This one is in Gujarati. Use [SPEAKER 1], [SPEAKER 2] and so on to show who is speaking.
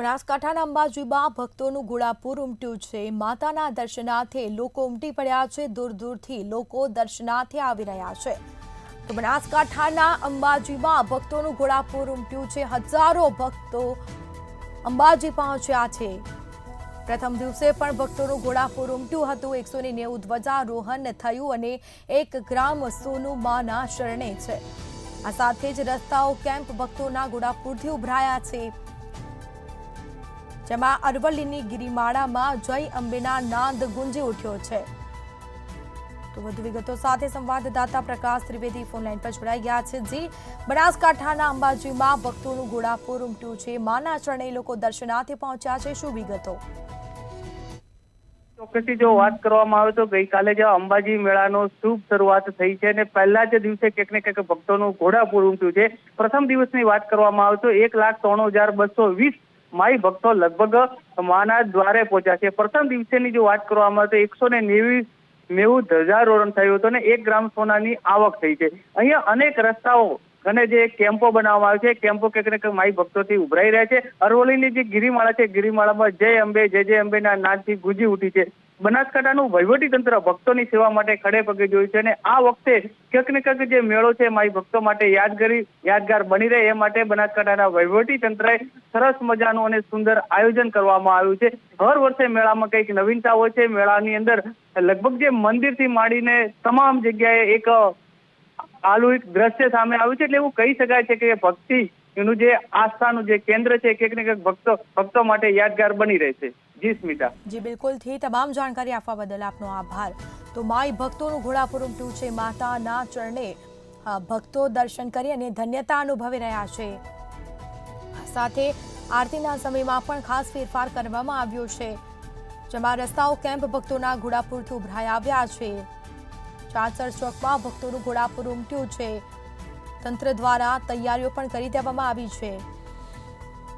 [SPEAKER 1] બનાસકાંઠાના અંબાજીમાં ભક્તોનું ઘોડાપૂર ઉમટ્યું છે। માતાના દર્શનાર્થે લોકો ઉમટી પડ્યા છે। દૂર દૂરથી લોકો દર્શનાર્થે આવી રહ્યા છે। તો બનાસકાંઠાના અંબાજીમાં ભક્તોનું ઘોડાપૂર ઉમટ્યું છે। હજારો ભક્તો અંબાજી પહોંચ્યા છે। પ્રથમ દિવસે પણ ભક્તોનું ઘોડાપૂર ઉમટ્યું હતું। 190 ધ્વજારોહણ થયું અને 1 ગ્રામ સોનું માના શરણે છે। આ સાથે જ રસ્તાઓ કેમ્પ ભક્તોના ઘોડાપૂરથી ઉભરાયા છે। જેમાં અરવલ્લીની ગિરિમાળામાં જય અંબેના નાદ ગુંજી ઉઠ્યો છે। તો વધુ વિગતો સાથે સંવાદદાતા પ્રકાશ ત્રિવેદી ફોનલાઈન પર જોડાઈ ગયા છે। જી, બનાસકાંઠાના અંબાજીમાં ભક્તોનું ઘોડાપૂર ઉમટ્યું છે। માના ચરણે લોકો દર્શનાર્થે પહોંચ્યા છે। શું વિગતો?
[SPEAKER 2] ચોક્કસથી જો વાત કરવામાં આવે તો ગઈકાલે જે અંબાજી મેળાનો શુભ શરૂઆત થઈ છે અને પહેલા જ દિવસે ક્યાંક ને ક્યાંક ભક્તોનું ઘોડાપૂર ઉમટ્યું છે। પ્રથમ દિવસની વાત કરવામાં આવે તો 1,93,220 માઈ ભક્તો લગભગ માના દ્વારે પહોંચ્યા છે। પ્રથમ દિવસેની જો વાત કરવામાં આવે તો 190 ધ્વજારોહણ થયું હતું અને 1 ગ્રામ સોનાની આવક થઈ છે। અહીંયા અનેક રસ્તાઓ અને જે કેમ્પો બનાવવામાં આવે છે, કેમ્પો ક્યાંક ને ક્યાંક માઈ ભક્તોથી ઉભરાઈ રહ્યા છે। અરવલ્લીની જે ગિરિમાળા છે, ગિરિમાળામાં જય અંબે ના નાદથી ગુંજી ઉઠી છે। બનાસકાંઠાનું વહીવટી તંત્ર ભક્તોની સેવા માટે ખડે પગે જોયું છે અને આ વખતે ક્યાંક ને ક્યાંક જે મેળો છે માઈ ભક્તો માટે યાદગાર બની રહે એ માટે બનાસકાંઠાના વહીવટી તંત્રએ સરસ મજાનું અને સુંદર આયોજન કરવામાં આવ્યું છે। હર વર્ષે મેળામાં કંઈક નવીનતા હોય છે। મેળાની અંદર લગભગ જે મંદિરથી માંડીને તમામ જગ્યાએ એક આલુક દ્રશ્ય સામે આવ્યું છે। એટલે એવું કહી શકાય છે કે ભક્તિ એનું જે આસ્થાનું જે કેન્દ્ર છે ક્યાંક ને ક્યાંક ભક્તો માટે યાદગાર બની રહેશે। જી સ્મિતા।
[SPEAKER 1] જી બિલકુલ, થી તમામ જાણકારી આપવા બદલ આપનો આભાર। તો માઈ ભક્તોનું ઘોડાપૂર ઉમટ્યું છે। માતાના ચરણે ભક્તો દર્શન કરી અને ધન્યતા અનુભવી રહ્યા છે। સાથે આરતીના સમયમાં પણ ખાસ ફેરફાર કરવામાં આવ્યો છે। જેમાં રસ્તાઓ કેમ્પ ભક્તોના ઘોડાપૂરથી ઉભરાઈ આવ્યા છે। ચાચર ચોકમાં ભક્તોનું ઘોડાપૂર ઉમટ્યું છે। તંત્ર દ્વારા તૈયારીઓ પણ કરી દેવામાં આવી છે।